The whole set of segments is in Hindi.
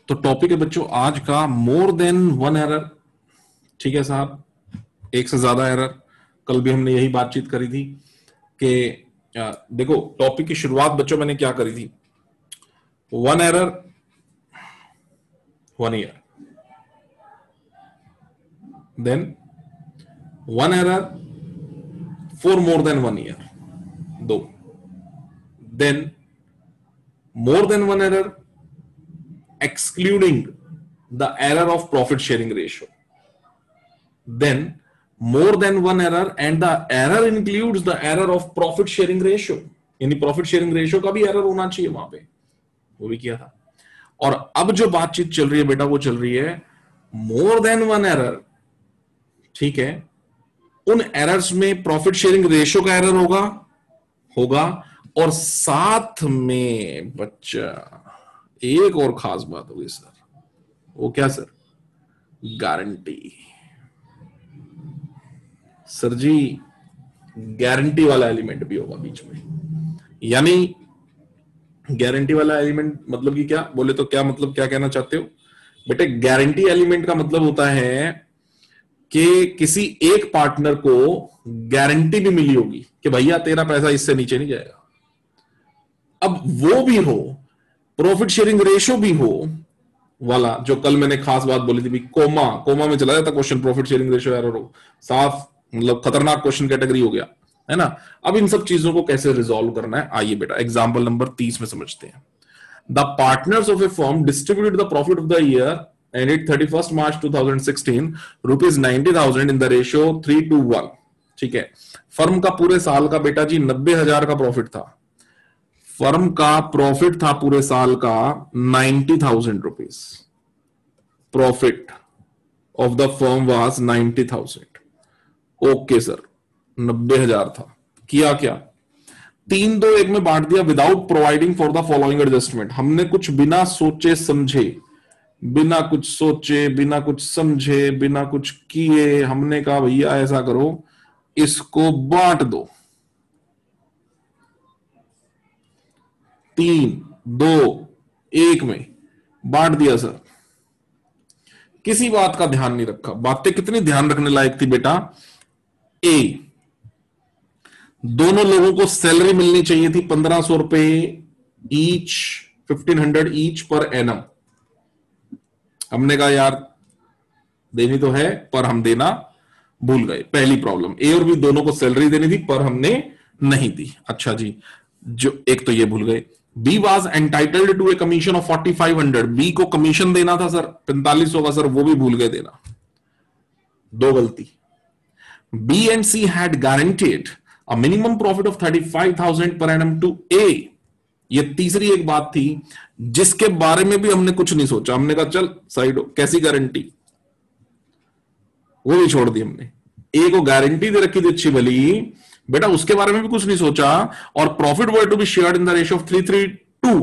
तो टॉपिक है बच्चों आज का मोर देन वन एरर। ठीक है साहब, एक से ज्यादा एरर। कल भी हमने यही बातचीत करी थी कि देखो टॉपिक की शुरुआत बच्चों मैंने क्या करी थी, one error one year, then one error for more than one year, दो, then more than one error excluding the error of profit sharing ratio, then more than one error and the error includes the error of profit sharing ratio, यानी profit sharing ratio का भी error होना चाहिए वहां पे, वो भी किया था। और अब जो बातचीत चल रही है बेटा वो चल रही है more than one error। ठीक है, उन एरर्स में प्रॉफिट शेयरिंग रेशियो का एरर होगा और साथ में बच्चा एक और खास बात होगी सर, वो क्या सर, गारंटी। सर जी गारंटी वाला एलिमेंट भी होगा बीच में। यानी गारंटी वाला एलिमेंट मतलब कि क्या बोले तो क्या मतलब, क्या कहना चाहते हो बेटे? गारंटी एलिमेंट का मतलब होता है कि किसी एक पार्टनर को गारंटी भी मिली होगी कि भैया तेरा पैसा इससे नीचे नहीं जाएगा। अब वो भी हो, प्रॉफिट शेयरिंग रेशियो भी हो वाला, जो कल मैंने खास बात बोली थी, कोमा में चला जाता question, profit sharing ratio error हो, साफ मतलब खतरनाक क्वेश्चन कैटेगरी हो गया है ना। अब इन सब चीजों को कैसे रिजॉल्व करना है, आइए बेटा एग्जांपल नंबर 30 में समझते हैं। The partners of A firm distributed the profit of the year ended 31 March 2016 rupees 90,000 in the ratio 3:1। ठीक है, फर्म का पूरे साल का बेटा जी 90,000 का प्रॉफिट था। फर्म का प्रॉफिट था पूरे साल का 90,000 rupees. Profit of the firm was 90,000। Okay sir, 90,000 था। किया क्या, 3-2-1 में बांट दिया without providing for the following adjustment. हमने कुछ बिना सोचे समझे, बिना कुछ सोचे, बिना कुछ समझे, बिना कुछ किए हमने कहा भैया ऐसा करो, इसको बांट दो, 3-2-1 में बांट दिया सर। किसी बात का ध्यान नहीं रखा। बातें कितनी ध्यान रखने लायक थी बेटा? ए, दोनों लोगों को सैलरी मिलनी चाहिए थी 1,500 रुपए ईच, 1,500 ईच पर एनम। हमने कहा यार देनी तो है पर हम देना भूल गए। पहली प्रॉब्लम, ए और बी दोनों को सैलरी देनी थी पर हमने नहीं दी। अच्छा जी, जो एक तो ये भूल गए। B was entitled to a commission of 4,500। B को कमीशन देना था सर 4500 का, सर वो भी भूल गए देना। दो गलती। B and C had guaranteed a minimum profit of 35,000 per annum to ए। ये तीसरी एक बात थी जिसके बारे में भी हमने कुछ नहीं सोचा। हमने कहा चल साइड हो, कैसी गारंटी, वो भी छोड़ दी हमने। ए को गारंटी दे रखी थी अच्छी भली बेटा, उसके बारे में भी कुछ नहीं सोचा। और profit were to be shared in the ratio of 3:3:2।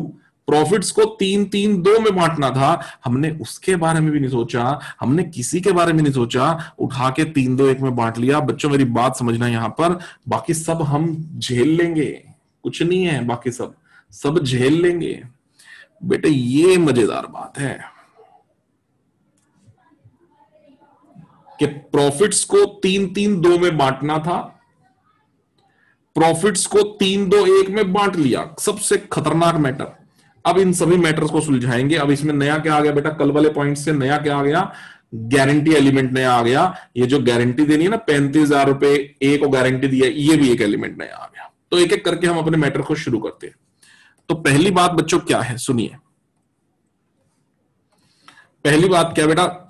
Profits को 3:3:2 में बांटना था, हमने उसके बारे में भी नहीं सोचा। हमने किसी के बारे में नहीं सोचा, उठा के 3:2:1 में बांट लिया। बच्चों मेरी बात समझना यहां पर, बाकी सब हम झेल लेंगे, कुछ नहीं है, बाकी सब झेल लेंगे बेटे। ये मजेदार बात है कि प्रॉफिट्स को 3:3:2 में बांटना था, प्रॉफिट्स को 3:2:1 में बांट लिया। सबसे खतरनाक मैटर। अब इन सभी मैटर्स को सुलझाएंगे। अब इसमें नया क्या आ गया बेटा, कल वाले पॉइंट से नया क्या आ गया, गारंटी एलिमेंट नया आ गया। ये जो गारंटी देनी है ना, 35,000 रुपए ए को गारंटी दिया, ये भी एक एलिमेंट नया आ गया। तो एक एक करके हम अपने मैटर को शुरू करते हैं। तो पहली बात बच्चों क्या है, सुनिए। पहली बात क्या बेटा,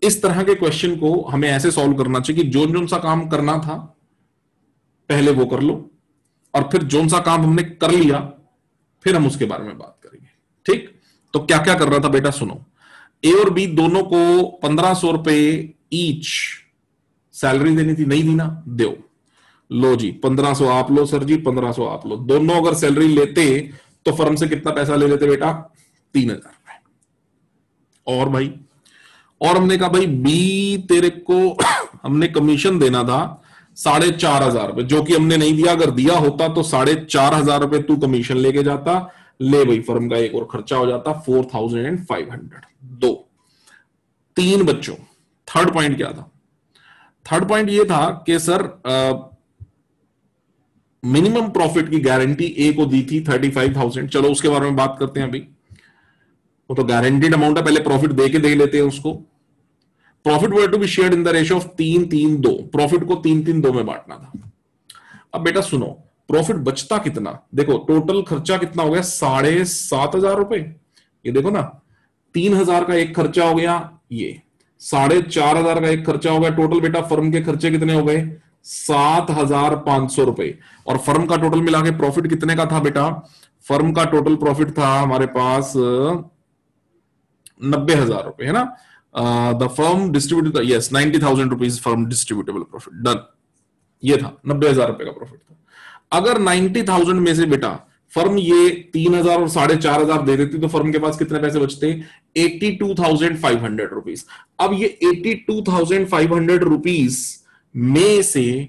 इस तरह के क्वेश्चन को हमें ऐसे सॉल्व करना चाहिए कि जो सा काम करना था पहले वो कर लो, और फिर जो सा काम हमने कर लिया फिर हम उसके बारे में बात करेंगे। ठीक, तो क्या क्या कर रहा था बेटा, सुनो। ए और बी दोनों को 1,500 रुपए ईच सैलरी देनी थी, नहीं दी ना, दो। लो जी 1,500 आप लो सर जी, 1,500 आप लो। दोनों अगर सैलरी लेते तो फर्म से कितना पैसा ले लेते बेटा, 3,000 रुपए। और भाई, और हमने कहा भाई बी तेरे को हमने कमीशन देना था 4,500 रुपए, जो कि हमने नहीं दिया। अगर दिया होता तो 4,500 रुपए तू कमीशन लेके जाता, ले भाई फर्म का एक और खर्चा हो जाता 4500। दो, तीन बच्चों। थर्ड पॉइंट क्या था? थर्ड पॉइंट ये था कि सर मिनिमम प्रॉफिट की गारंटी ए को दी थी 35,000। चलो उसके बारे में बात करते हैं अभी। वो तो गारंटीड अमाउंट है, पहले प्रॉफिट दे के दे लेते हैं उसको। Profit were to be shared in the ratio of 3-3-2। Profit को 3-3-2 में बांटना था। अब बेटा सुनो, प्रॉफिट बचता कितना? देखो टोटल खर्चा कितना हो गया, 7,500 रुपए। ये देखो ना, 3,000 का एक खर्चा हो गया, ये 4,500 का एक खर्चा हो गया। टोटल बेटा फर्म के खर्चे कितने हो गए? 7,500 रुपए। और फर्म का टोटल मिला के प्रॉफिट कितने का था बेटा? फर्म का टोटल प्रॉफिट था हमारे पास 90,000 रुपए, है ना। The firm distributed, yes 90,000 rupees firm distributable profit, done. ये था 90,000 रुपए का प्रॉफिट था। अगर 90,000 में से बेटा फर्म ये 3,000 और 4,500 दे देती तो फर्म के पास कितने पैसे बचते? 82,500 रुपीज। अब ये 82,500 रुपीज में से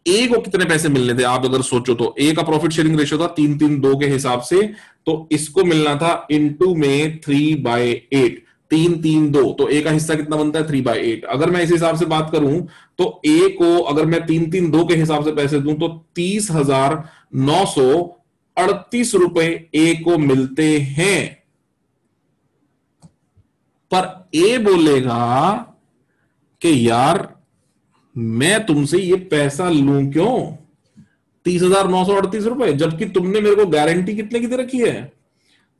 ए को कितने पैसे मिलने थे? आप अगर सोचो तो ए का प्रॉफिट शेयरिंग रेशियो था 3-3-2 के हिसाब से, तो इसको मिलना था इनटू में 3/8। 3-3-2 तो ए का हिस्सा कितना बनता है? 3/8। अगर मैं इस हिसाब से बात करूं तो ए को अगर मैं 3-3-2 के हिसाब से पैसे दूं तो 30,938 रुपए ए को मिलते हैं। पर ए बोलेगा कि यार मैं तुमसे ये पैसा लूं क्यों 30,938 रुपए, जबकि तुमने मेरे को गारंटी कितने की दे रखी है?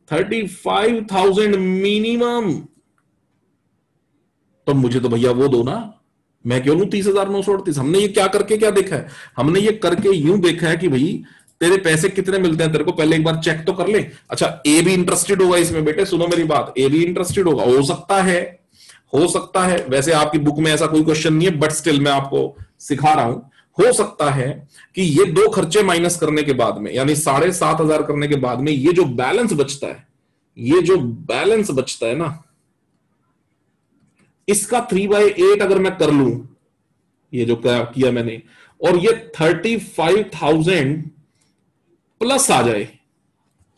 35,000 मिनिमम। तो मुझे तो भैया वो दो ना, मैं क्यों लूं 30,938? हमने ये क्या करके क्या देखा है? हमने ये करके यूं देखा है कि भाई तेरे पैसे कितने मिलते हैं तेरे को, पहले एक बार चेक तो कर ले। अच्छा ए भी इंटरेस्टेड होगा इसमें, बेटे सुनो मेरी बात, ए भी इंटरेस्टेड होगा, हो सकता है, हो सकता है। वैसे आपकी बुक में ऐसा कोई क्वेश्चन नहीं है, बट स्टिल मैं आपको सिखा रहा हूं। हो सकता है कि ये दो खर्चे माइनस करने के बाद में, यानी 7,500 करने के बाद में ये जो बैलेंस बचता है, ये जो बैलेंस बचता है ना, इसका 3/8 अगर मैं कर लूं, ये जो किया मैंने, और ये 35,000 प्लस आ जाए,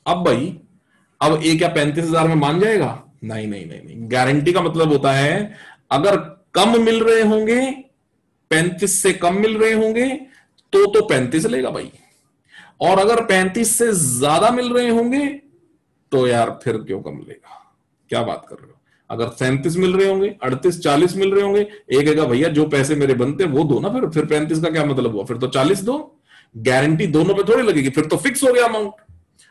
अब भाई अब ए क्या 35,000 में मान जाएगा? नहीं नहीं नहीं नहीं। गारंटी का मतलब होता है अगर कम मिल रहे होंगे, 35 से कम मिल रहे होंगे तो 35 लेगा भाई, और अगर 35 से ज्यादा मिल रहे होंगे तो यार फिर क्यों कम लेगा? क्या बात कर रहे हो? अगर 37 मिल रहे होंगे, 38, 40 मिल रहे होंगे, एक कहेगा भैया जो पैसे मेरे बनते वो दो ना, फिर 35 का क्या मतलब हुआ? फिर तो 40 दो। गारंटी दोनों पे थोड़ी लगेगी, फिर तो फिक्स हो गया अमाउंट।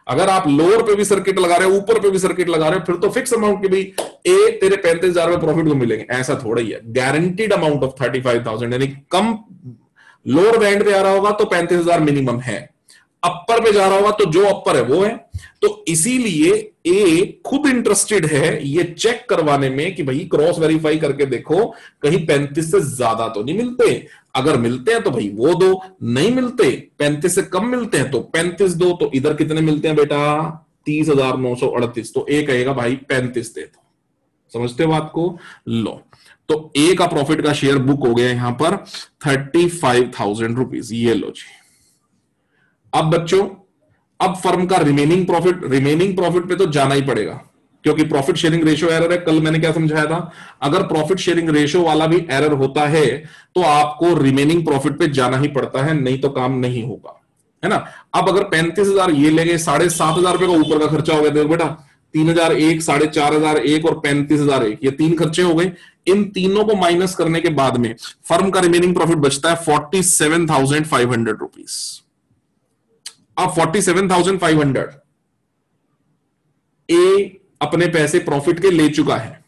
अगर आप लोअर पे भी सर्किट लगा रहे हो, ऊपर पे भी सर्किट लगा रहे हो, फिर तो फिक्स अमाउंट की भी ए तेरे 35,000 में प्रॉफिट को मिलेंगे, ऐसा थोड़ा ही है। गारंटीड अमाउंट ऑफ 35,000, यानी कम लोअर बैंड पे आ रहा होगा तो 35,000 मिनिमम है, अपर पे जा रहा होगा तो जो अपर है वो है। तो इसीलिए ए खुद इंटरेस्टेड है ये चेक करवाने में कि भाई क्रॉस वेरीफाई करके देखो कहीं 35 से ज्यादा तो नहीं मिलते। अगर मिलते हैं तो भाई वो दो, नहीं मिलते 35 से कम मिलते हैं तो 35 दो। तो इधर कितने मिलते हैं बेटा? 30,938। तो ए कहेगा भाई 35 दे दो। समझते हो बात को? लो, तो ए का प्रॉफिट का शेयर बुक हो गया यहां पर 35,000 रुपीज। ये लो जी। अब बच्चों, अब फर्म का रिमेनिंग प्रॉफिट पे तो जाना ही पड़ेगा, क्योंकि प्रॉफिट शेयरिंग रेशियो एरर है। कल मैंने क्या समझाया था? अगर प्रॉफिट शेयरिंग रेशियो वाला भी एरर होता है तो आपको रिमेनिंग प्रॉफिट पे जाना ही पड़ता है, नहीं तो काम नहीं होगा, है ना। अब अगर 35,000 ये ले गए, 7,500 रुपए का ऊपर का खर्चा हो गया। देखो बेटा 3,001, 4,500 और 35,001, ये तीन खर्चे हो गए। इन तीनों को माइनस करने के बाद में फर्म का रिमेनिंग प्रॉफिट बचता है 47,500 रुपीज। अब 47,500 ए अपने पैसे प्रॉफिट के ले चुका है।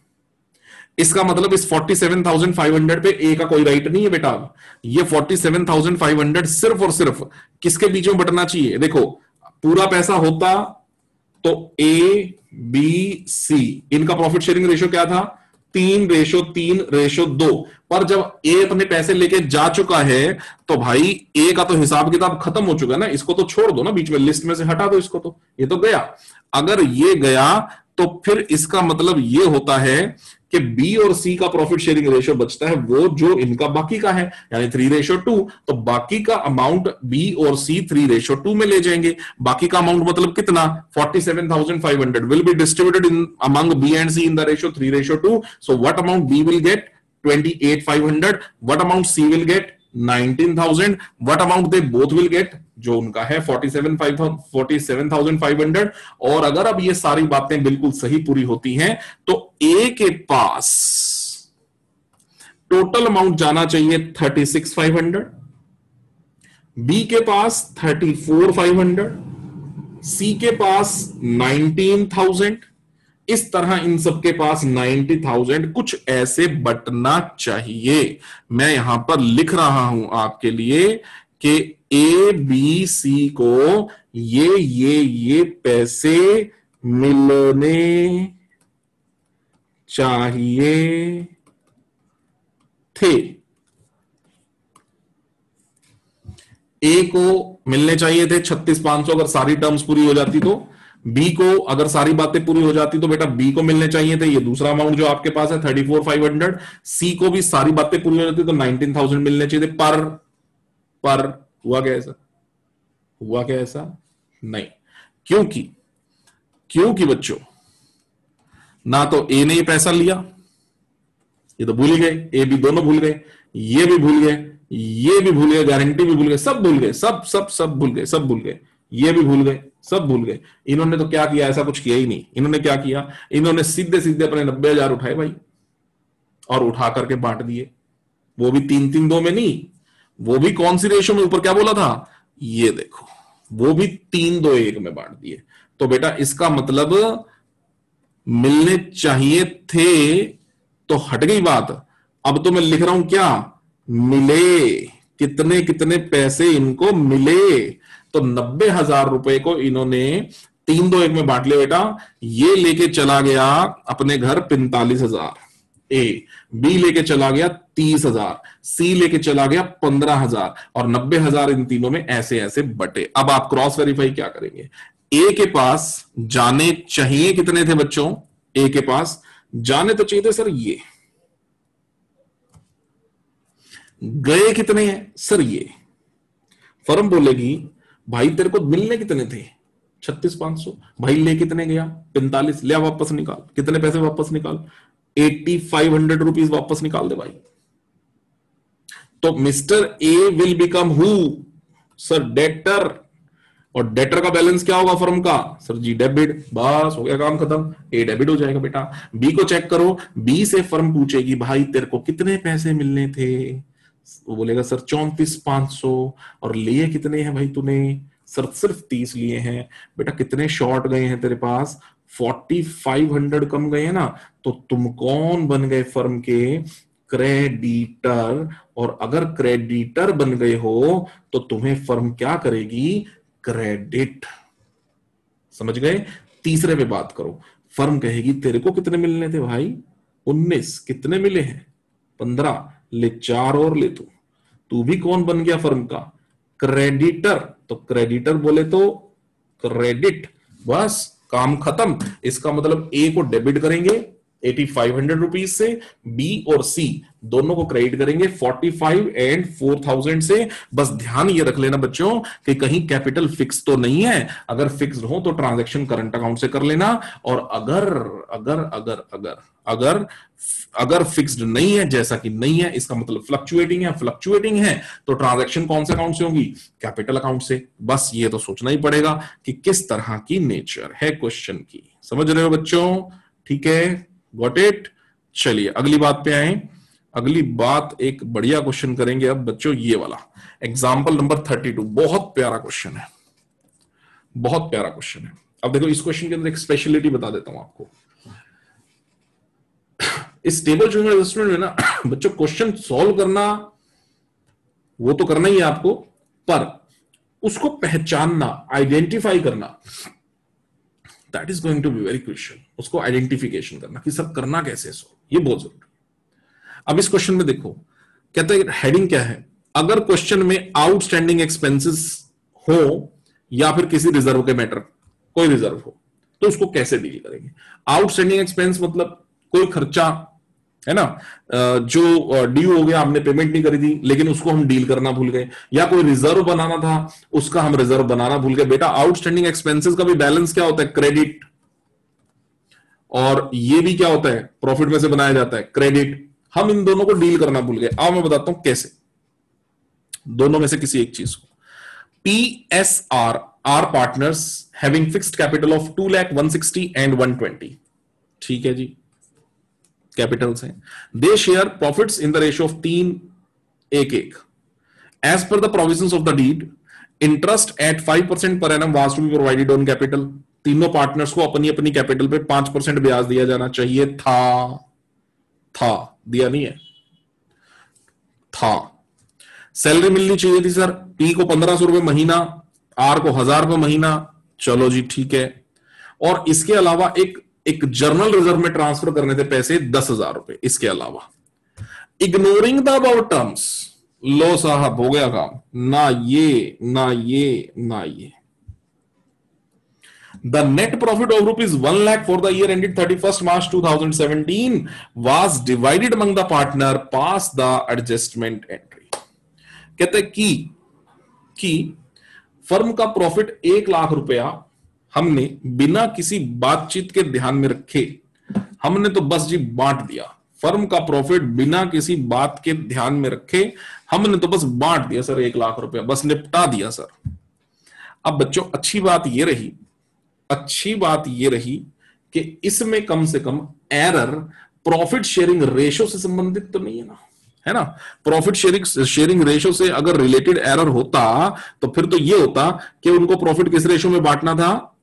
इसका मतलब इस 47,500 पे ए का कोई राइट नहीं है बेटा। ये 47,500 सिर्फ और सिर्फ किसके बीच में बटना चाहिए? देखो पूरा पैसा होता तो ए बी सी, इनका प्रॉफिट शेयरिंग रेशियो क्या था? 3:3:2। पर जब ए अपने पैसे लेके जा चुका है तो भाई ए का तो हिसाब किताब खत्म हो चुका है ना, इसको तो छोड़ दो ना, बीच में लिस्ट में से हटा दो इसको, तो ये तो गया। अगर ये गया तो फिर इसका मतलब ये होता है कि बी और सी का प्रॉफिट शेयरिंग रेशियो बचता है वो जो इनका बाकी का है, यानी 3:2, तो बाकी का अमाउंट बी और सी 3:2 में ले जाएंगे। बाकी का अमाउंट मतलब कितना, 47,500 will be distributed in among B and C in the ratio 3:2। So what amount B will get 28,500, what amount C will get 19,000, what amount they both will get, जो उनका है 47,500। और अगर अब ये सारी बातें बिल्कुल सही पूरी होती हैं तो ए के पास टोटल अमाउंट जाना चाहिए 36,500, बी के पास 34,500, सी के पास 19,000, इस तरह इन सबके पास 90,000 कुछ ऐसे बटना चाहिए। मैं यहां पर लिख रहा हूं आपके लिए कि ए बी सी को ये पैसे मिलने चाहिए थे। ए को मिलने चाहिए थे 36,500 अगर सारी टर्म्स पूरी हो जाती तो, बी को अगर सारी बातें पूरी हो जाती तो बेटा बी को मिलने चाहिए थे ये दूसरा अमाउंट जो आपके पास है 34,500, सी को भी सारी बातें पूरी हो जाती तो 19,000 मिलने चाहिए थे। पर हुआ क्या ऐसा, हुआ क्या ऐसा नहीं, क्योंकि बच्चों ना तो ए ने ये पैसा लिया, ये तो भूल गए, ए बी दोनों भूल गए, ये भी भूल गए, ये भी भूल गए, गारंटी भी भूल गए, सब भूल गए, सब भूल गए, सब भूल गए, ये भी भूल गए, सब भूल गए। इन्होंने तो क्या किया, ऐसा कुछ किया ही नहीं। इन्होंने क्या किया, इन्होंने सीधे सीधे अपने 90,000 उठाए भाई और उठा करके बांट दिए, वो भी 3-3-2 में नहीं, वो भी कौन सी रेशो में, ऊपर क्या बोला था ये देखो, वो भी 3-2-1 में बांट दिए। तो बेटा इसका मतलब मिलने चाहिए थे तो हट गई बात। अब तो मैं लिख रहा हूं क्या, मिले, कितने कितने पैसे इनको मिले, तो 90,000 रुपए को इन्होंने 3-2-1 में बांट लिया बेटा। ये लेके चला गया अपने घर 45,000 ए, बी लेके चला गया 30,000, सी लेके चला गया 15,000 और 90,000 इन तीनों में ऐसे ऐसे बटे। अब आप क्रॉस वेरीफाई क्या करेंगे, ए के पास जाने चाहिए कितने थे बच्चों, ए के पास जाने तो चाहिए थे सर ये, गए कितने हैं सर ये। फर्म बोलेगी भाई तेरे को मिलने कितने थे 36,500, भाई ले कितने गया 45, ले वापस निकाल, कितने पैसे वापस निकाल 8,500 रुपीज वापस निकाल दे भाई। तो mister A will become who sir, debtor, और डेटर का बैलेंस क्या होगा फर्म का सर जी डेबिट, बस हो गया काम खत्म, ए डेबिट हो जाएगा बेटा। बी को चेक करो, बी से फर्म पूछेगी भाई तेरे को कितने पैसे मिलने थे, वो बोलेगा सर 34,500, और लिए कितने हैं भाई तूने सर सिर्फ 30 लिए हैं। बेटा कितने शॉर्ट गए हैं तेरे पास 4,500 कम गए हैं ना, तो तुम कौन बन गए फर्म के क्रेडिटर, और अगर क्रेडिटर बन गए हो तो तुम्हें फर्म क्या करेगी क्रेडिट, समझ गए। तीसरे पे बात करो, फर्म कहेगी तेरे को कितने मिलने थे भाई 19, कितने मिले हैं 15, ले 4 और ले तू भी कौन बन गया फर्म का क्रेडिटर, तो क्रेडिटर बोले तो क्रेडिट, बस काम खत्म। इसका मतलब ए को डेबिट करेंगे 8,500 रुपीज से, बी और सी दोनों को क्रेडिट करेंगे 45 एंड 4,000 से। बस ध्यान ये रख लेना बच्चों कि कहीं कैपिटल फिक्स तो नहीं है, अगर फिक्स हो तो ट्रांजैक्शन करंट अकाउंट से कर लेना, और अगर अगर अगर अगर अगर अगर फिक्स्ड नहीं है, जैसा कि नहीं है इसका मतलब फ्लक्चुएटिंग है तो ट्रांजैक्शन कौन से अकाउंट से होगी कैपिटल अकाउंट से। बस ये तो सोचना ही पड़ेगा कि किस तरह की नेचर है क्वेश्चन की, समझ रहे हो बच्चों, ठीक है, गॉट इट। चलिए अगली बात पे आए। अगली बात एक बढ़िया क्वेश्चन करेंगे अब बच्चों, ये वाला एग्जांपल नंबर 32, बहुत प्यारा क्वेश्चन है, बहुत प्यारा क्वेश्चन है। अब देखो इस क्वेश्चन के अंदर एक स्पेशलिटी बता देता हूं आपको। इस टेबल ड्रिवन एडजस्टमेंट में ना बच्चों क्वेश्चन सॉल्व करना वो तो करना ही है आपको, पर उसको पहचानना, आइडेंटिफाई करना, that is going to be very crucial. उसको आइडेंटिफिकेशन करना कि सर करना कैसे सॉल्व, ये बहुत जरूरी। अब इस क्वेश्चन में देखो, कहते हैं हेडिंग क्या है, अगर क्वेश्चन में आउटस्टैंडिंग एक्सपेंसेस हो या फिर किसी रिजर्व के मैटर, कोई रिजर्व हो, तो उसको कैसे डील करेंगे? आउटस्टैंडिंग एक्सपेंस मतलब कोई खर्चा है ना, जो ड्यू हो गया, हमने पेमेंट नहीं करी थी लेकिन उसको हम डील करना भूल गए, या कोई रिजर्व बनाना था उसका हम रिजर्व बनाना भूल गए। बेटा आउटस्टैंडिंग एक्सपेंसेस का भी बैलेंस क्या होता है? क्रेडिट। और ये भी क्या होता है? प्रॉफिट में से बनाया जाता है, क्रेडिट। हम इन दोनों को डील करना भूल गए। अब मैं बताता हूं कैसे, दोनों में से किसी एक चीज को। PSR are partners having fixed capital of 2,160,000 and 120, ठीक है जी, कैपिटल्स हैं। They share profits in the ratio of 3:1:1 as per the provisions of the deed. Interest at 5% per annum was to be provided on capital. तीनों पार्टनर्स को अपनी अपनी कैपिटल पे 5% ब्याज दिया जाना चाहिए था, दिया नहीं है, था। सैलरी मिलनी चाहिए थी सर, पी को 1,500 रुपए महीना, आर को 1,000 रुपए महीना, चलो जी ठीक है। और इसके अलावा एक जर्नल रिजर्व में ट्रांसफर करने थे पैसे 10,000 रुपए इसके अलावा। इग्नोरिंग द अबाउट टर्म्स, लो साहब हो गया काम, ना ये ना ये ना ये। The net profit of rupees 1 lakh for the year ended 31st March 2017 was divided among the partner past the adjustment entry। कहते कि फर्म का प्रॉफिट 1 लाख रुपया हमने बिना किसी बातचीत के ध्यान में रखे, हमने तो बस जी बांट दिया। फर्म का प्रॉफिट बिना किसी बात के ध्यान में रखे हमने तो बस बांट दिया सर, 1 लाख रुपया बस निपटा दिया सर। अब बच्चों अच्छी बात ये रही कि इसमें कम से कम एरर प्रॉफिट शेयरिंग रेशो से संबंधित तो नहीं है ना, है ना। प्रॉफिट शेयरिंग रेशो से अगर रिलेटेड एरर होता तो फिर तो ये होता कि उनको प्रॉफिट किस रेशो में बांटना था,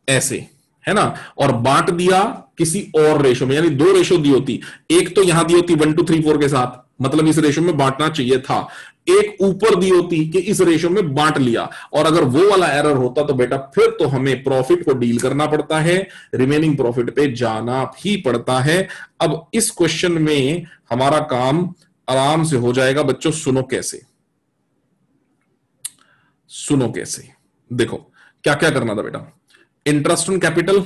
ऐसे, है ना, और बांट दिया किसी और रेशो में, यानी 2 रेशो दी होती, एक तो यहां दी होती 1 2 3 4 के साथ, मतलब इस रेशो में बांटना चाहिए था, एक ऊपर दी होती कि इस रेशो में बांट लिया। और अगर वो वाला एरर होता तो बेटा फिर तो हमें प्रॉफिट को डील करना पड़ता है, रिमेनिंग प्रॉफिट पे जाना भी पड़ता है। अब इस क्वेश्चन में हमारा काम आराम से हो जाएगा बच्चों। सुनो कैसे, देखो क्या क्या करना था बेटा। इंटरेस्ट ऑन कैपिटल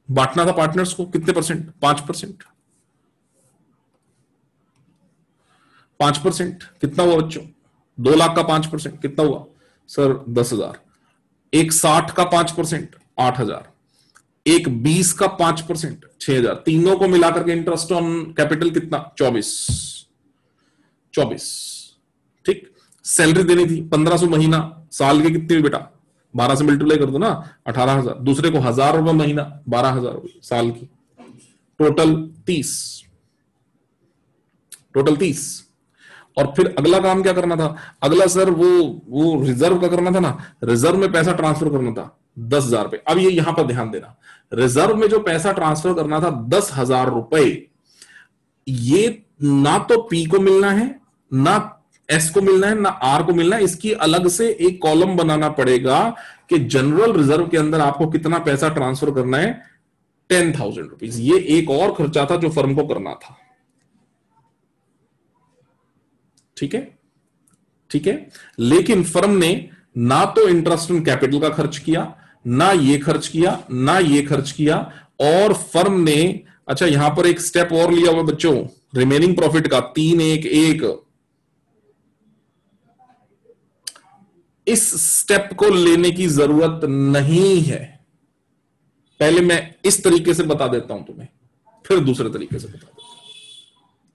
बांटना था पार्टनर्स को, कितने परसेंट? 5%। 5% कितना हुआ बच्चों? 2 लाख का 5% कितना हुआ सर? 10,000। एक 60 का 5% 8,000, एक 20 का 5% 6,000, तीनों को मिलाकर के इंटरेस्ट ऑन कैपिटल कितना? 24। ठीक। सैलरी देनी थी 1,500 महीना, साल के कितने बेटा? 12 से मल्टीप्लाई कर दो ना, 18,000। दूसरे को 1,000 रुपए महीना, 12,000 रुपए साल की, टोटल 30। और फिर अगला काम क्या करना था? अगला सर वो रिजर्व का करना था ना, रिजर्व में पैसा ट्रांसफर करना था 10,000 रुपए। अब ये यहां पर ध्यान देना, रिजर्व में जो पैसा ट्रांसफर करना था 10,000 रुपए, ये ना तो पी को मिलना है, ना एस को मिलना है, ना आर को मिलना है। इसकी अलग से एक कॉलम बनाना पड़ेगा कि जनरल रिजर्व के अंदर आपको कितना पैसा ट्रांसफर करना है, 10,000 रुपीज। ये एक और खर्चा था जो फर्म को करना था। ठीक है। लेकिन फर्म ने ना तो इंटरेस्ट ऑन कैपिटल का खर्च किया, ना ये खर्च किया, और फर्म ने, अच्छा यहां पर एक स्टेप और लिया हुआ बच्चों, रिमेनिंग प्रॉफिट का 3:1:1। इस स्टेप को लेने की जरूरत नहीं है। पहले मैं इस तरीके से बता देता हूं तुम्हें, फिर दूसरे तरीके से बता देता हूं।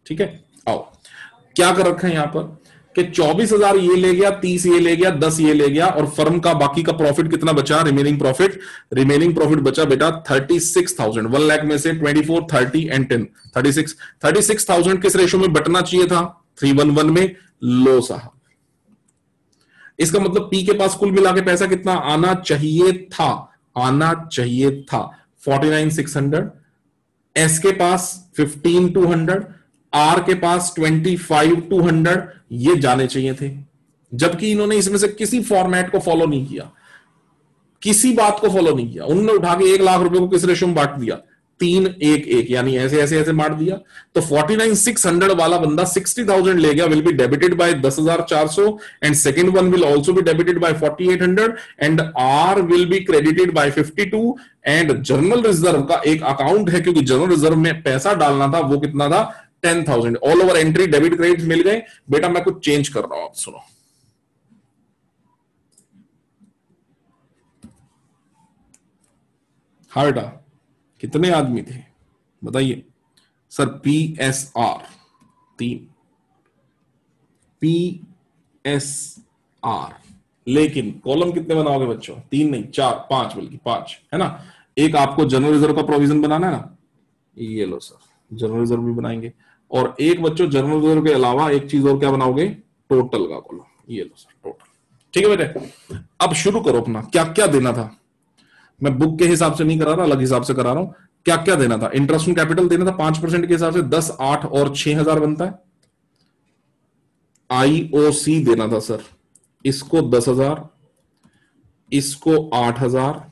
ठीक है, आओ क्या कर रखा है यहां पर कि 24,000 ये ले गया, 30 ये ले गया, 10 ये ले गया, और फर्म का बाकी का प्रॉफिट कितना बचा? रिमेनिंग प्रॉफिट बचा बेटा 36,000। 1 लाख में से 24, 30 एंड 10, 36,000 किस रेशो में बटना चाहिए था? 3:1:1 में। लो साहब, इसका मतलब पी के पास कुल मिला के पैसा कितना आना चाहिए था? 49,600। एस के पास 15,200, आर के पास 25,200 ये जाने चाहिए थे, जबकि इन्होंने इसमें से किसी फॉर्मेट को फॉलो नहीं किया, किसी बात को फॉलो नहीं किया। उन्होंने उठा के 1 लाख रुपए को किस रेशो में बांट दिया? 3 1 1 यानी ऐसे ऐसे ऐसे मार दिया, तो 49,600 वाला बंदा 60,000 ले गया, will be debited by 10,400 and second one will also be debited by 4,800 and R will be credited by 52 and general reserve का एक अकाउंट है, क्योंकि जनरल रिजर्व में पैसा डालना था, वो कितना था 10,000। All over entry debit credit मिल गए। बेटा मैं कुछ चेंज कर रहा हूं, आप सुनो। हाँ बेटा, कितने आदमी थे बताइए सर? PSR 3 PSR, लेकिन कॉलम कितने बनाओगे बच्चों? 3 नहीं 4 5, बल्कि 5 है ना। एक आपको जनरल रिजर्व का प्रोविजन बनाना है ना, ये लो सर, जनरल रिजर्व भी बनाएंगे। और एक बच्चों जनरल रिजर्व के अलावा एक चीज और क्या बनाओगे? टोटल का कॉलम, ये लो सर टोटल। ठीक है बेटे, अब शुरू करो अपना। क्या क्या देना था? मैं बुक के हिसाब से नहीं करा रहा, अलग हिसाब से करा रहा हूं। क्या क्या देना था? इंटरेस्ट ऑन कैपिटल देना था 5% के हिसाब से, 10 8 और 6,000 बनता है। IOC देना था सर, इसको 10,000, इसको 8,000,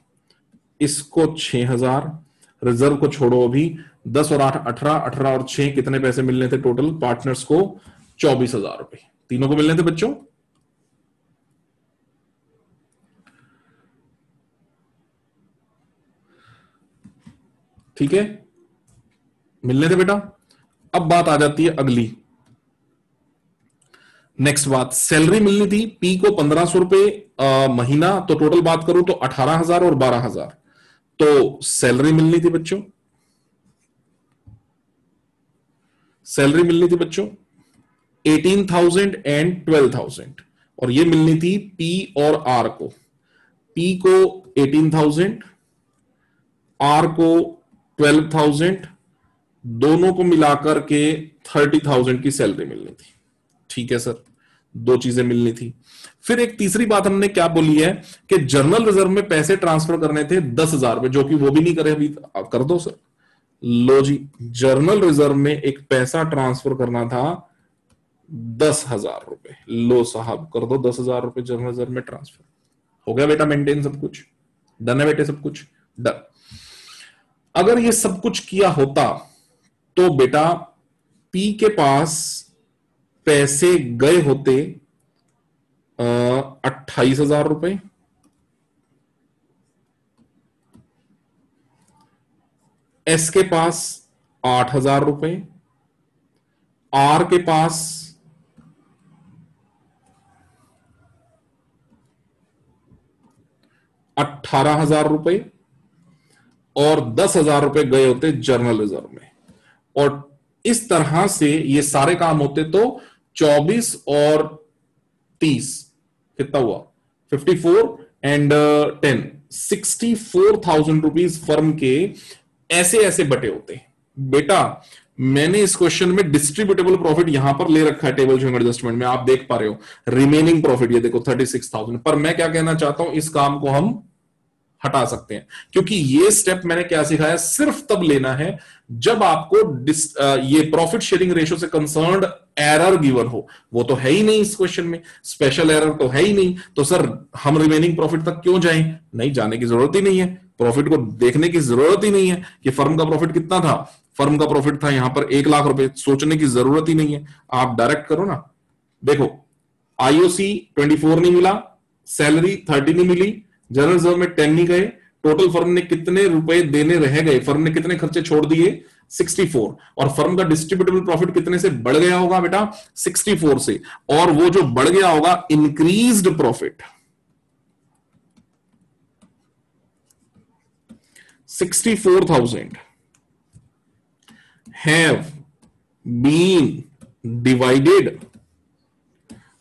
इसको 6,000। रिजर्व को छोड़ो अभी, 10 और 8 18, 18 और 6 कितने पैसे मिलने थे टोटल? पार्टनर्स को 24,000 रुपए, तीनों को मिलने थे बच्चों। ठीक है, मिलने थे बेटा। अब बात आ जाती है अगली, नेक्स्ट बात, सैलरी मिलनी थी पी को 1,500 रुपए महीना, तो टोटल बात करूं तो 18,000 और 12,000, तो सैलरी मिलनी थी बच्चों, सैलरी मिलनी थी बच्चों 18,000 एंड 12,000, और ये मिलनी थी पी और आर को। पी को 18,000, आर को 12,000, दोनों को मिलाकर के 30,000 की सैलरी मिलनी थी। ठीक है सर, दो चीजें मिलनी थी। फिर एक तीसरी बात हमने क्या बोली है कि जनरल रिजर्व में पैसे ट्रांसफर करने थे 10,000 रुपए, जो कि वो भी नहीं करे अभी। कर दो सर, लो जी, जनरल रिजर्व में एक पैसा ट्रांसफर करना था 10,000 रुपए। लो साहब कर दो 10,000 रुपए जनरल रिजर्व में ट्रांसफर। हो गया बेटा मेंटेन, सब कुछ डन है बेटे, सब कुछ डन। अगर ये सब कुछ किया होता तो बेटा पी के पास पैसे गए होते 28,000 रुपए, एस के पास 8,000 रुपए, आर के पास 18,000 रुपए, और 10,000 रुपए गए होते जनरल रिजर्व में। और इस तरह से ये सारे काम होते तो 24 और 30 कितना हुआ? 54 एंड 10, 64,000 रुपीज फर्म के ऐसे ऐसे बटे होते। बेटा मैंने इस क्वेश्चन में डिस्ट्रीब्यूटेबल प्रॉफिट यहां पर ले रखा है टेबल शोइंग एडजस्टमेंट में, आप देख पा रहे हो रिमेनिंग प्रॉफिट, ये देखो 36,000। पर मैं क्या कहना चाहता हूं, इस काम को हम हटा सकते हैं, क्योंकि ये स्टेप मैंने क्या सिखाया, सिर्फ तब लेना है जब आपको ये प्रॉफिट शेयरिंग रेशियो से कंसर्न्ड एरर गिवन हो। वो तो है ही नहीं इस क्वेश्चन में, स्पेशल एरर तो है ही नहीं, तो सर हम रिमेनिंग प्रॉफिट तक क्यों जाएं? नहीं, जाने की जरूरत ही नहीं है, प्रॉफिट को देखने की जरूरत ही नहीं है कि फर्म का प्रॉफिट कितना था। फर्म का प्रॉफिट था यहां पर 1,00,000 रुपए, सोचने की जरूरत ही नहीं है, आप डायरेक्ट करो ना। देखो IOC 24 नहीं मिला, सैलरी 30 नहीं मिली, जनरल रिजर्व में 10 नहीं गए, टोटल फर्म ने कितने रुपए देने रह गए, फर्म ने कितने खर्चे छोड़ दिए? 64। और फर्म का डिस्ट्रीब्यूटेबल प्रॉफिट कितने से बढ़ गया होगा बेटा? 64 से। और वो जो बढ़ गया होगा increased profit 64,000 have been divided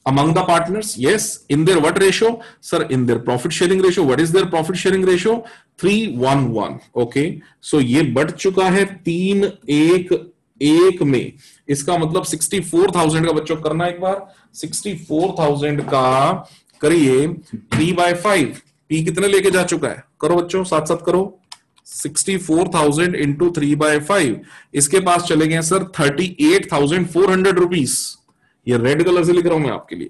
among the partners. Yes, in their what ratio? Sir, in their profit sharing ratio. What is their profit sharing ratio? 3:1:1. Okay, so ये बढ़ चुका है 3:1:1 में। इसका मतलब 64,000 का बच्चों करना एक बार, 64,000 का करिए 3/5। पी कितने लेके जा चुका है? करो बच्चों, साथ साथ करो। 64,000 इंटू 3/5, इसके पास चले गए सर 38,400 रुपीज। ये रेड कलर से लिख रहा हूं मैं आपके लिए,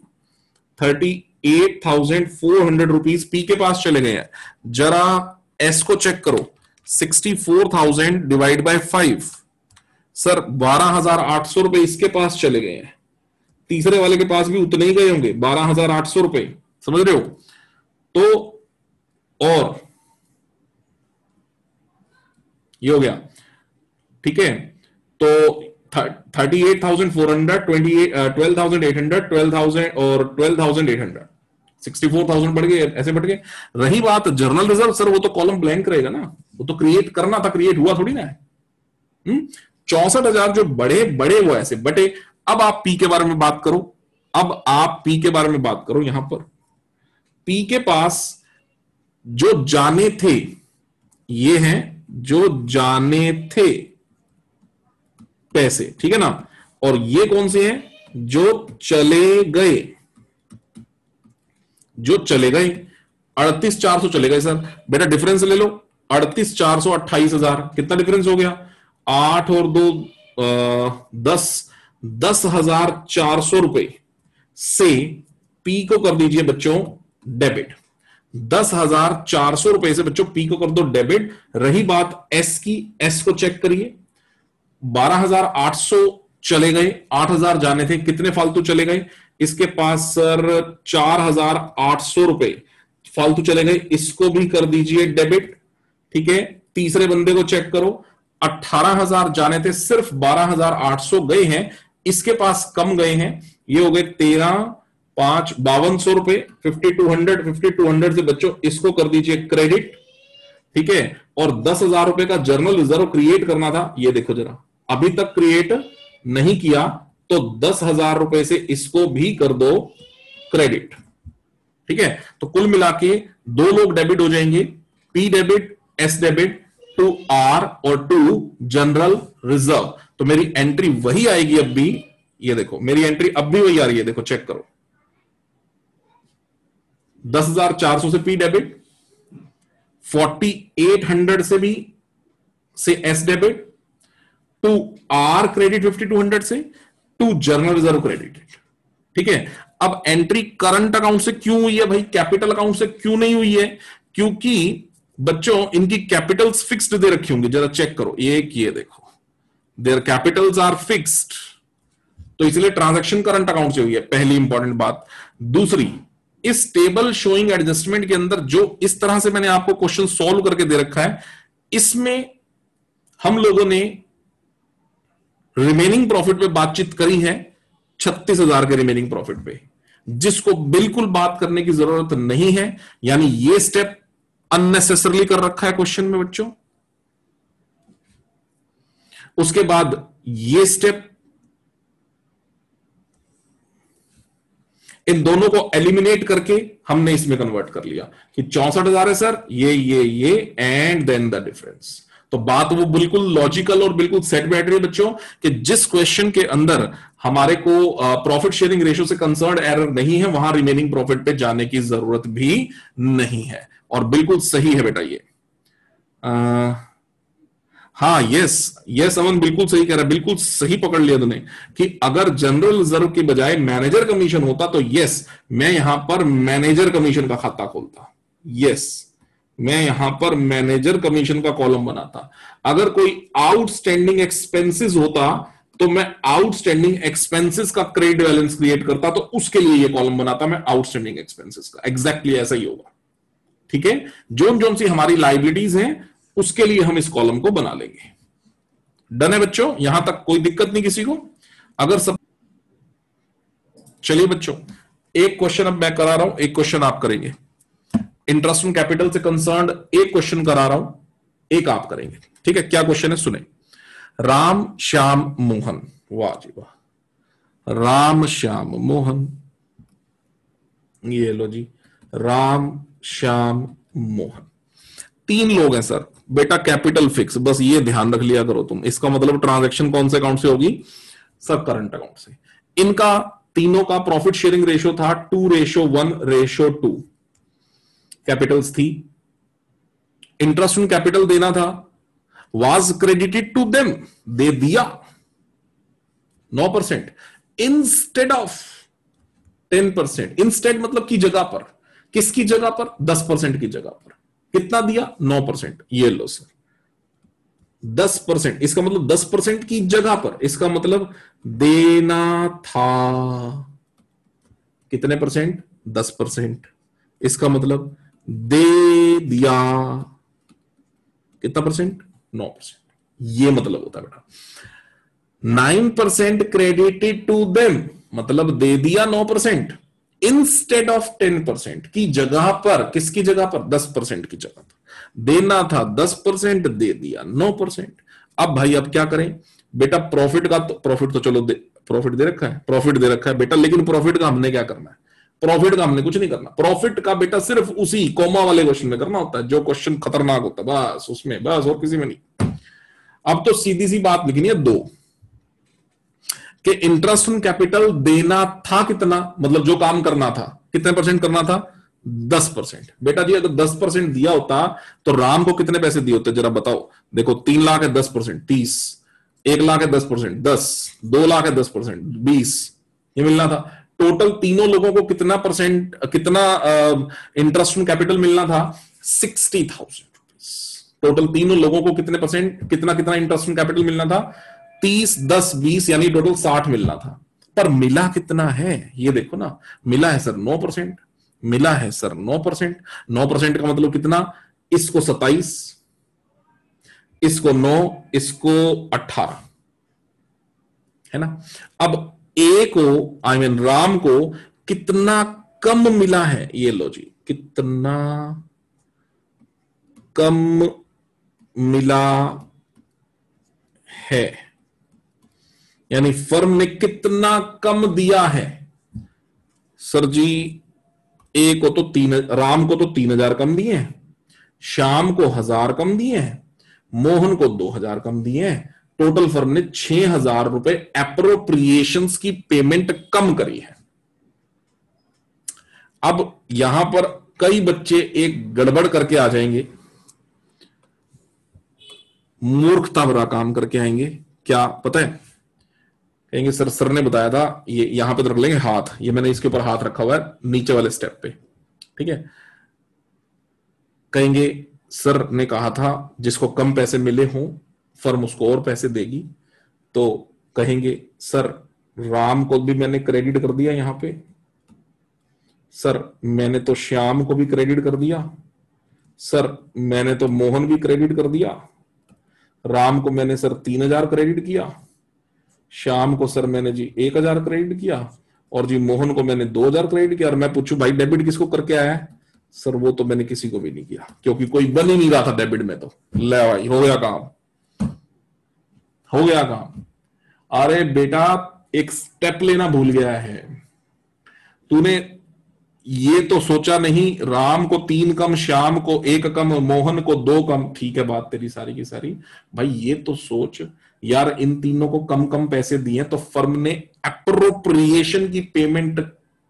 38,400 रुपीज पी के पास चले गए हैं। जरा एस को चेक करो, 64,000 डिवाइड बाय 5, सर 12,800 रुपए इसके पास चले गए हैं, तीसरे वाले के पास भी उतने ही गए होंगे 12,800 रुपए, समझ रहे हो? तो और ये हो गया, ठीक है। तो 38,400, 12,800, 12,000 और 12,800, 64,000 बढ़ गए, ऐसे बढ़ गए। रही बात जर्नल रिजर्व, सर वो तो कॉलम ब्लैंक रहेगा ना, वो तो क्रिएट करना था, क्रिएट हुआ थोड़ी ना है। 64,000 जो बड़े बड़े वो ऐसे बटे। अब आप पी के बारे में बात करो, अब आप पी के बारे में बात करो। यहां पर पी के पास जो जाने थे ये हैं, जो जाने थे पैसे, ठीक है ना, और ये कौन से हैं, जो चले गए, जो चले गए 38,400 चले गए। सर बेटा डिफरेंस ले लो, 38,400 28,000, कितना डिफरेंस हो गया, 8 और 2 10, 10,400 रुपए से पी को कर दीजिए बच्चों डेबिट, 10,400 रुपए से बच्चों पी को कर दो डेबिट। रही बात एस की, एस को चेक करिए, 12,800 चले गए, 8,000 जाने थे, कितने फालतू चले गए, इसके पास सर 4,800 रुपए फालतू चले गए, इसको भी कर दीजिए डेबिट, ठीक है। तीसरे बंदे को चेक करो, 18,000 जाने थे, सिर्फ 12,800 गए हैं, इसके पास कम गए हैं, ये हो गए 13, 5, 5,200 रुपए, 5,200, 5,200 से बच्चों इसको कर दीजिए क्रेडिट, ठीक है। और 10,000 रुपए का जर्नल रिजर्व क्रिएट करना था, ये देखो जरा अभी तक क्रिएट नहीं किया, तो 10,000 रुपए से इसको भी कर दो क्रेडिट, ठीक है। तो कुल मिला के दो लोग डेबिट हो जाएंगे, P debit, S debit, to R और टू जनरल रिजर्व। तो मेरी एंट्री वही आएगी अब भी, ये देखो मेरी एंट्री अब भी वही आ रही है, देखो चेक करो, 10,400 से पी डेबिट, 4,800 से भी से S debit, to R credit 5,200 से, टू जनरल रिजर्व क्रेडिट, ठीक है। अब एंट्री करंट अकाउंट से क्यों हुई है भाई, कैपिटल अकाउंट से क्यों नहीं हुई है, क्योंकि बच्चों इनकी कैपिटल्स फिक्स्ड दे रखी होंगी, जरा चेक करो, ये देखो देयर कैपिटल्स आर फिक्स्ड, तो इसलिए ट्रांजैक्शन करंट अकाउंट से हुई है, पहली इंपॉर्टेंट बात। दूसरी, इस टेबल शोइंग एडजस्टमेंट के अंदर जो इस तरह से मैंने आपको क्वेश्चन सॉल्व करके दे रखा है, इसमें हम लोगों ने रिमेनिंग प्रॉफिट पे बातचीत करी है, 36,000 के रिमेनिंग प्रॉफिट पे, जिसको बिल्कुल बात करने की जरूरत नहीं है, यानी ये स्टेप अननेसेसरली कर रखा है क्वेश्चन में बच्चों। उसके बाद ये स्टेप, इन दोनों को एलिमिनेट करके हमने इसमें कन्वर्ट कर लिया कि 64,000 है सर, ये एंड देन द डिफरेंस। तो बात वो बिल्कुल लॉजिकल और बिल्कुल सेट बैठ रही है बच्चों कि जिस क्वेश्चन के अंदर हमारे को प्रॉफिट शेयरिंग रेशियो से कंसर्न एरर नहीं है, वहां रिमेनिंग प्रॉफिट पे जाने की जरूरत भी नहीं है, और बिल्कुल सही है बेटा ये। हाँ यस अमन बिल्कुल सही कह रहा है, बिल्कुल सही पकड़ लिया तूने कि अगर जनरल रिजर्व के बजाय मैनेजर कमीशन होता तो यस मैं यहां पर मैनेजर कमीशन का खाता खोलता, यस मैं यहां पर मैनेजर कमीशन का कॉलम बनाता। अगर कोई आउटस्टैंडिंग एक्सपेंसेस होता तो मैं आउटस्टैंडिंग एक्सपेंसेस का क्रेडिट बैलेंस क्रिएट करता, तो उसके लिए ये कॉलम बनाता मैं आउटस्टैंडिंग एक्सपेंसेस का, एग्जैक्टली ऐसा ही होगा, ठीक है। जोन सी हमारी लाइबिलिटीज हैं उसके लिए हम इस कॉलम को बना लेंगे। डन है बच्चों, यहां तक कोई दिक्कत नहीं किसी को? अगर सब, चलिए बच्चों एक क्वेश्चन अब मैं करा रहा हूं, एक क्वेश्चन आप करेंगे, इंटरेस्ट ऑन कैपिटल से कंसर्न्ड एक क्वेश्चन करा रहा हूं, एक आप करेंगे, ठीक है। क्या क्वेश्चन है सुने, राम श्याम मोहन, वाह जी वाह, राम श्याम मोहन, ये लो जी, राम श्याम मोहन, तीन लोग हैं सर बेटा, कैपिटल फिक्स, बस ये ध्यान रख लिया करो तुम, इसका मतलब ट्रांजैक्शन कौन से अकाउंट से होगी, सब करंट अकाउंट से। इनका तीनों का प्रॉफिट शेयरिंग रेशियो था 2:1:2, कैपिटल्स थी, इंटरेस्ट ऑन कैपिटल देना था, वाज क्रेडिटेड टू देम, दे दिया 9% इंस्टेड ऑफ 10%, इंस्टेड मतलब की जगह पर, किसकी जगह पर, 10% की जगह पर, कितना दिया 9%, ये लो सर 10%, इसका मतलब 10% की जगह पर, इसका मतलब देना था कितने परसेंट? 10%। इसका मतलब दे दिया कितना परसेंट? 9%। ये मतलब होता है बेटा। 9% क्रेडिटेड टू देम, मतलब दे दिया 9% इंस्टेड ऑफ 10% की जगह पर। किसकी जगह पर? 10% की जगह पर। देना था 10%, दे दिया 9%। अब भाई अब क्या करें बेटा? प्रॉफिट का तो, प्रॉफिट तो चलो प्रॉफिट दे रखा है, प्रॉफिट दे रखा है बेटा, लेकिन प्रॉफिट का हमने क्या करना है? प्रॉफिट का हमने कुछ नहीं करना। प्रॉफिट का बेटा सिर्फ उसी कॉमा वाले क्वेश्चन में करना होता है, जो क्वेश्चन खतरनाक होता है, बस उसमें, बस और किसी में नहीं। अब तो सीधी सी बात लिखनी है दो, कि इंटरेस्ट ऑन कैपिटल देना था कितना, मतलब जो काम करना था कितने परसेंट करना था? 10%। बेटा जी अगर 10% दिया होता तो राम को कितने पैसे दिए होते जरा बताओ? देखो 3 लाख है 10%, 30, 1 लाख है 10%, 10, 2 लाख है 10%, 20, ये मिलना था। टोटल तीनों लोगों को कितना परसेंट, कितना इंटरेस्ट ऑन कैपिटल मिलना था? 60,000। टोटल तीनों लोगों को कितने परसेंट, कितना कितना इंटरेस्ट ऑन कैपिटल मिलना था? 30, 10, 20, यानी टोटल 60 मिलना था। पर मिला कितना है ये देखो ना, मिला है सर 9%। मिला है सर 9%। 9% का मतलब कितना? इसको 27, इसको 9, इसको 18, है ना। अब ए को, आई मीन राम को कितना कम मिला है? ये लो जी, कितना कम मिला है, यानी फर्म ने कितना कम दिया है। सर जी ए को तो 3, राम को तो 3,000 कम दिए हैं, श्याम को 1,000 कम दिए हैं, मोहन को 2,000 कम दिए हैं। टोटल फर्म ने 6,000 रुपए एप्रोप्रिएशंस की पेमेंट कम करी है। अब यहां पर कई बच्चे एक गड़बड़ करके आ जाएंगे, मूर्खता भरा काम करके आएंगे। क्या पता है? कहेंगे सर ने बताया था, ये यहां पे तो रख लेंगे हाथ, ये मैंने इसके ऊपर हाथ रखा हुआ है नीचे वाले स्टेप पे, ठीक है। कहेंगे सर ने कहा था जिसको कम पैसे मिले हों फर्म उसको और पैसे देगी। तो कहेंगे सर राम को भी मैंने क्रेडिट कर दिया यहां पे, सर मैंने तो श्याम को भी क्रेडिट कर दिया, सर मैंने तो मोहन भी क्रेडिट कर दिया, राम को मैंने सर 3,000 क्रेडिट किया, श्याम को सर मैंने जी 1,000 क्रेडिट किया, और जी मोहन को मैंने 2,000 क्रेडिट किया। और मैं पूछूं भाई डेबिट किसको करके आया है? सर वो तो मैंने किसी को भी नहीं किया, क्योंकि कोई बन ही नहीं रहा था डेबिट में। तो ले भाई हो गया काम, हो गया काम। अरे बेटा एक स्टेप लेना भूल गया है तूने, ये तो सोचा नहीं राम को 3 कम, श्याम को 1 कम, मोहन को 2 कम। ठीक है बात तेरी सारी की सारी, भाई ये तो सोच यार इन तीनों को कम कम पैसे दिए तो फर्म ने एप्रोप्रिएशन की पेमेंट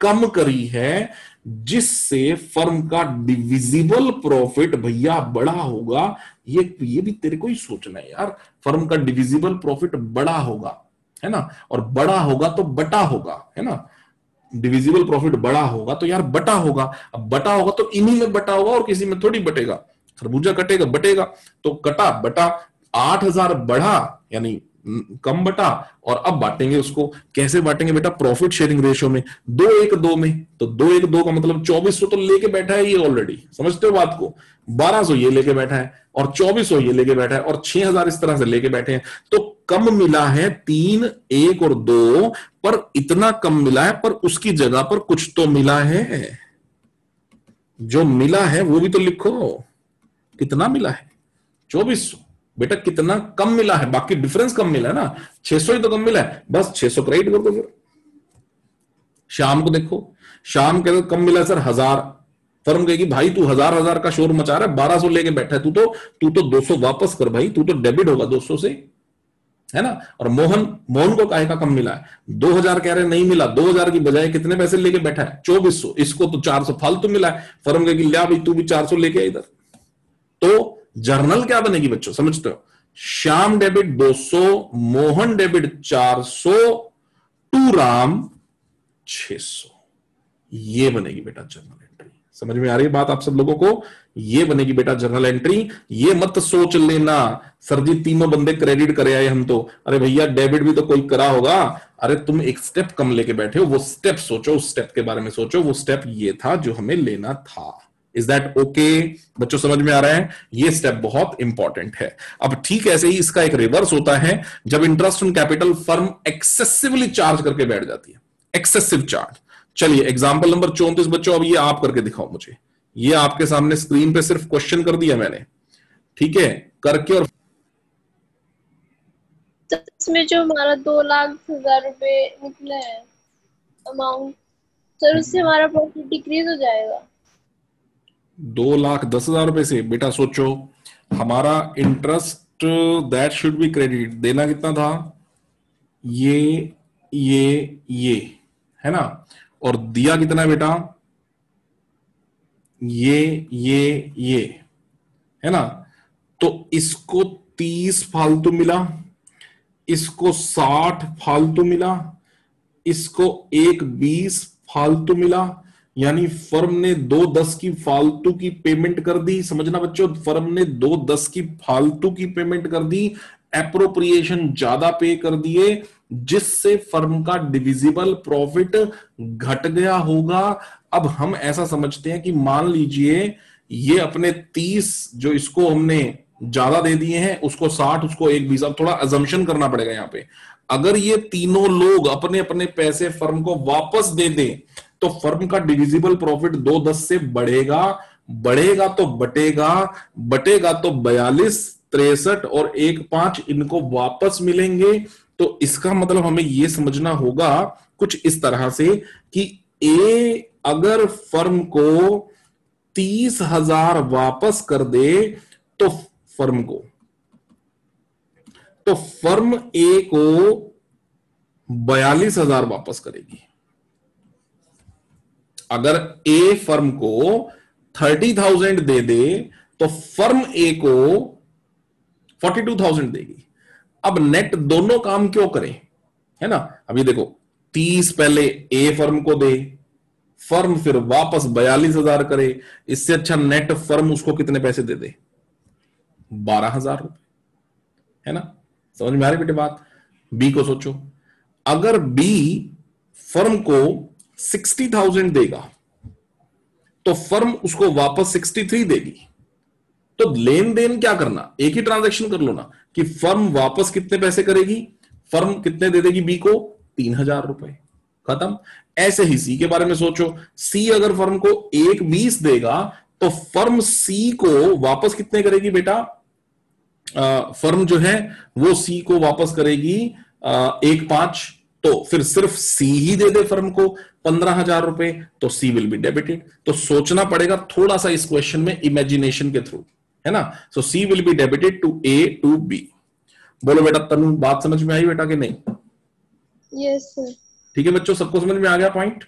कम करी है, जिससे फर्म का डिविजिबल प्रॉफिट भैया बड़ा होगा। ये भी तेरे को ही सोचना है यार, फर्म का डिविजिबल प्रॉफिट बड़ा होगा, है ना। और बड़ा होगा तो बटा होगा, है ना। डिविजिबल प्रॉफिट बड़ा होगा तो यार बटा होगा। अब बटा होगा तो इन्हीं में बटा होगा और किसी में थोड़ी बटेगा। खरबूजा कटेगा बटेगा, तो कटा बटा, 8,000 बढ़ा यानी कम बटा, और अब बांटेंगे उसको। कैसे बांटेंगे बेटा? प्रॉफिट शेयरिंग रेशियो में, 2:1:2 में। तो 2:1:2 का मतलब 2400 तो लेके बैठा है ये ऑलरेडी, समझते हो बात को। 1,200 ये लेके बैठा है और 2,400 ये लेके बैठा है और 6,000 इस तरह से लेके बैठे हैं। तो कम मिला है 3, 1 और 2, पर इतना कम मिला है, पर उसकी जगह पर कुछ तो मिला है। जो मिला है वो भी तो लिखो, कितना मिला है? 2,400। बेटा कितना कम मिला है, बाकी डिफरेंस कम मिला है ना, 600 ही तो कम मिला है, बस 600 क्रेडिट कर दो फिर। शाम को देखो, शाम के कम मिला है सर 1,000। फर्म कहेगी भाई तू 1,000 का शोर मचा रहा है, 1,200 लेके बैठा है, तू तो 200 वापस कर भाई, तू तो डेबिट होगा 200 से, है ना। और मोहन को काहे का कम मिला है? 2,000 कह रहे नहीं मिला, 2,000 की बजाय कितने पैसे लेके बैठा है? 2,400। इसको तो 400 फालतू मिला है। फर्म कहेगी लिया भाई तू भी 400 लेके आ इधर। तो जर्नल क्या बनेगी बच्चों, समझते हो? Shyam debit 200, Mohan debit 400, to Ram 600, ये बनेगी बेटा जर्नल एंट्री। समझ में आ रही है बात आप सब लोगों को? ये बनेगी बेटा जर्नल एंट्री। ये मत सोच लेना सर जी तीनों बंदे क्रेडिट करे आए हम तो, अरे भैया डेबिट भी तो कोई करा होगा। अरे तुम एक स्टेप कम लेके बैठे हो, वो स्टेप सोचो, उस स्टेप के बारे में सोचो। वो स्टेप ये था जो हमें लेना था। इज दैट ओके बच्चों? समझ में आ रहा है? ये स्टेप बहुत इंपॉर्टेंट है। अब ठीक ऐसे ही इसका एक रिवर्स होता है, जब interest on capital firm excessively charge करके बैठ जाती है, एक्सेसिव चार्ज। चलिए एग्जांपल नंबर 34 बच्चों, अब ये आप करके दिखाओ मुझे। ये आपके सामने स्क्रीन पे सिर्फ क्वेश्चन कर दिया मैंने, ठीक है, करके। और इसमें जो हमारा 2,10,000 रुपए निकले हैं अमाउंट, सर उससे हमारा प्रॉफिट डिक्रीज हो जाएगा। 2,10,000 रुपए से बेटा सोचो, हमारा interest that should be credit देना कितना था? ये है ना, और दिया कितना बेटा? ये है ना। तो इसको 30 फालतू मिला, इसको 60 फालतू मिला, इसको 1,20 फालतू मिला, यानी फर्म ने 2,10 की फालतू की पेमेंट कर दी। समझना बच्चों, फर्म ने 2,10 की फालतू की पेमेंट कर दी, एप्रोप्रिएशन ज्यादा पे कर दिए, जिससे फर्म का डिविजिबल प्रॉफिट घट गया होगा। अब हम ऐसा समझते हैं कि मान लीजिए ये अपने 30 जो इसको हमने ज्यादा दे दिए हैं, उसको 60, उसको 1,20। अब थोड़ा अजम्पशन करना पड़ेगा यहां पे। अगर ये तीनों लोग अपने अपने पैसे फर्म को वापस दे दें, तो फर्म का डिविजिबल प्रॉफिट 2,10 से बढ़ेगा, बढ़ेगा तो बटेगा, बटेगा तो 42, 63 और 1,5 इनको वापस मिलेंगे। तो इसका मतलब हमें यह समझना होगा कुछ इस तरह से कि ए अगर फर्म को 30,000 वापस कर दे तो फर्म ए को 42,000 वापस करेगी। अगर ए फर्म को 30,000 दे दे तो फर्म ए को 42,000 देगी। अब नेट दोनों काम क्यों करें, है ना। अभी देखो 30 पहले ए फर्म को दे, फर्म फिर वापस 42,000 करे, इससे अच्छा नेट फर्म उसको कितने पैसे दे दे? 12,000 रुपए, है ना। समझ में आ रही बेटे बात? बी को सोचो, अगर बी फर्म को 60,000 देगा तो फर्म उसको वापस 63 देगी। तो लेन देन क्या करना, एक ही ट्रांजैक्शन कर लो ना, कि फर्म वापस कितने पैसे करेगी, फर्म कितने दे देगी बी को? 3,000 रुपए, खत्म। ऐसे ही सी के बारे में सोचो, सी अगर फर्म को 1,20 देगा तो फर्म सी को वापस कितने करेगी बेटा? फर्म जो है वो सी को वापस करेगी 1,5। तो फिर सिर्फ सी ही दे दे फर्म को 15,000 रुपए, तो सी विल बी डेबिटेड। तो सोचना पड़ेगा थोड़ा सा इस क्वेश्चन में इमेजिनेशन के थ्रू, है ना। So C will be debited to A to B. बोलो बेटा तनु, बात समझ में आई बेटा कि नहीं? Yes sir. ठीक है बच्चों, सबको समझ में आ गया पॉइंट?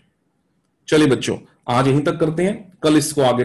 चलिए बच्चों आज यहीं तक करते हैं, कल इसको आगे